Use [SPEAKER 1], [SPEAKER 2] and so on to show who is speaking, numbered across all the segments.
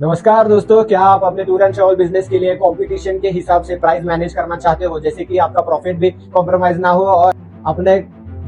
[SPEAKER 1] नमस्कार दोस्तों, क्या आप अपने टूर एंड ट्रैवल बिजनेस के लिए कंपटीशन के हिसाब से प्राइस मैनेज करना चाहते हो, जैसे कि आपका प्रॉफिट भी कॉम्प्रोमाइज ना हो और अपने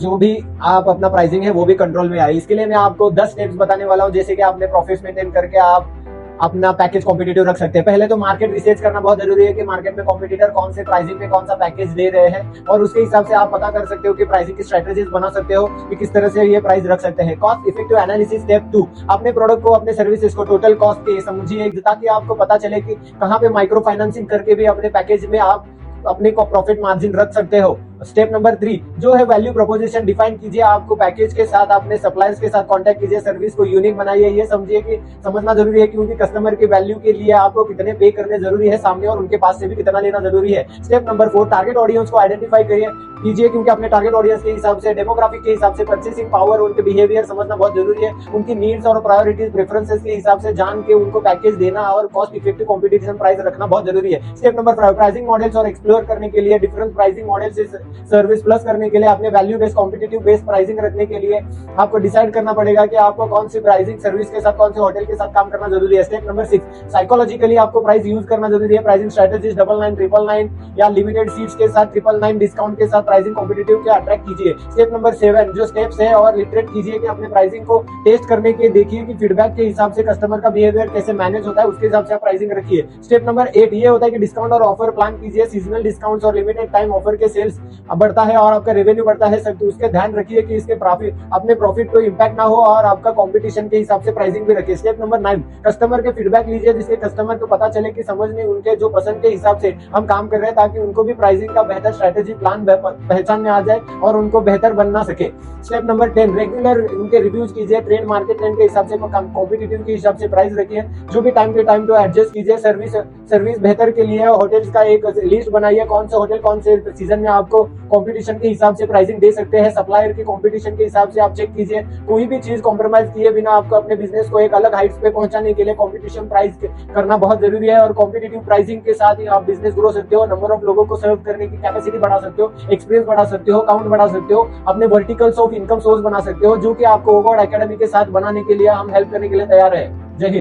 [SPEAKER 1] जो भी आप अपना प्राइसिंग है वो भी कंट्रोल में आए। इसके लिए मैं आपको 10 स्टेप्स बताने वाला हूं, जैसे कि आपने प्रॉफिट मेंटेन करके आप अपना पैकेज कॉम्पिटिटिव रख सकते हैं। पहले तो मार्केट रिसर्च करना बहुत जरूरी है कि मार्केट में कॉम्पिटिटर कौन से प्राइसिंग पे कौन सा पैकेज दे रहे हैं, और उसके हिसाब से आप पता कर सकते हो कि प्राइसिंग की स्ट्रेटेजीज बना सकते हो कि किस तरह से ये प्राइस रख सकते हैं। कॉस्ट इफेक्टिव एनालिसिस स्टेप 2, अपने प्रोडक्ट को अपने सर्विसेज को टोटल कॉस्ट के समझिए, ताकि आपको पता चले कि कहाँ पे माइक्रो फाइनेंसिंग करके भी अपने पैकेज में आप अपने को प्रॉफिट मार्जिन रख सकते हो। स्टेप नंबर 3 जो है वैल्यू प्रोपोजिशन डिफाइन कीजिए। आपको पैकेज के साथ अपने सप्लायर्स के साथ कांटेक्ट कीजिए, सर्विस को यूनिक बनाइए। ये समझिए कि समझना जरूरी है क्योंकि कस्टमर की वैल्यू के लिए आपको कितने पे करने जरूरी है सामने, और उनके पास से भी कितना लेना जरूरी है। स्टेप नंबर 4 टारगेट ऑडियंस को आइडेंटिफाई कीजिए, क्योंकि अपने टारगेट ऑडियंस के हिसाब से, डेमोग्राफिक के हिसाब से परचेसिंग पावर, उनके बिहेवियर समझना बहुत जरूरी है। उनकी नीड्स और प्रायोरिटीज प्रेफरेंसेस के हिसाब से जान के उनको पैकेज देना और कॉस्ट इफेक्टिव कॉम्पिटिशन प्राइस रखना बहुत जरूरी है। स्टेप नंबर 5 प्राइसिंग मॉडल्स और एक्सप्लोर करने के लिए different pricing models service plus करने के लिए अपने value based competitive based pricing रखने के लिए आपको डिसाइड करना पड़ेगा कि आपको कौन सी प्राइसिंग सर्विस के साथ, कौन से होटल के साथ काम करना जरूरी है। स्टेप नंबर 6 साइकोलॉजिकली आपको प्राइस यूज करना जरूरी है। प्राइसिंग स्ट्रेटेजीज 99, 999 या लिमिटेड सीट्स के साथ 999 डिस्काउंट के साथ प्राइसिंग कॉम्पिटिटिव के अट्रैक्ट कीजिए। स्टेप नंबर 7 जो स्टेप्स है और लिटरेट कीजिए कि अपने प्राइसिंग को टेस्ट करने के देखिए कि फीडबैक के हिसाब से कस्टमर का बिहेवियर कैसे मैनेज होता है, उसके हिसाब से आप प्राइसिंग रखिए। स्टेप नंबर 8 ये होता है कि डिस्काउंट और ऑफर प्लान कीजिए। सीजनल डिस्काउंट्स और लिमिटेड टाइम ऑफर के सेल्स बढ़ता है और आपका रेवेन्यू बढ़ता है सब, तो उसके ध्यान रखिए कि इसके प्रॉफिट अपने प्रॉफिट को इंपैक्ट ना हो, और आपका कंपटीशन के हिसाब से प्राइसिंग भी रखिए। स्टेप नंबर 9 कस्टमर के फीडबैक लीजिए, जिससे कस्टमर को पता चले कि समझने उनके जो पसंद के हिसाब से हम काम कर रहे हैं, ताकि उनको भी प्राइसिंग का बेहतर स्ट्रेटेजी प्लान पहचान में आ जाए और उनको बेहतर बनना सके। स्टेप नंबर 10 रेगुलर उनके रिव्यूज कीजिए। ट्रेंड मार्केट ट्रेंड के हिसाब से, कॉम्पिटिटिव के हिसाब से प्राइस रखिए। जो भी टाइम टू टाइम तो एडजस्ट कीजिए। सर्विस बेहतर के लिए होटल्स का एक लिस्ट बनाइए, कौन से होटल कौन से सीजन में आपको कंपटीशन के हिसाब से प्राइसिंग दे सकते हैं। सप्लायर की कंपटीशन के हिसाब से आप चेक कीजिए। कोई भी चीज कॉम्प्रोमाइज किए बिना आपको अपने बिजनेस को एक अलग हाइट्स पे पहुंचाने के लिए कंपटीशन प्राइस करना बहुत जरूरी है, और कॉम्पिटिटिव प्राइसिंग के साथ ही आप बिजनेस ग्रो सकते हो, नंबर ऑफ लोगों को सर्व करने की कैपेसिटी बढ़ा सकते हो, एक्सपीरियंस बढ़ा सकते हो, काउंट बढ़ा सकते हो, अपने वर्टिकल्स ऑफ इनकम सोर्स बना सकते हो, जो कि आपको ओवरऑल एकेडमी के साथ बनाने के लिए हम हेल्प करने के लिए तैयार है। जय हिंद।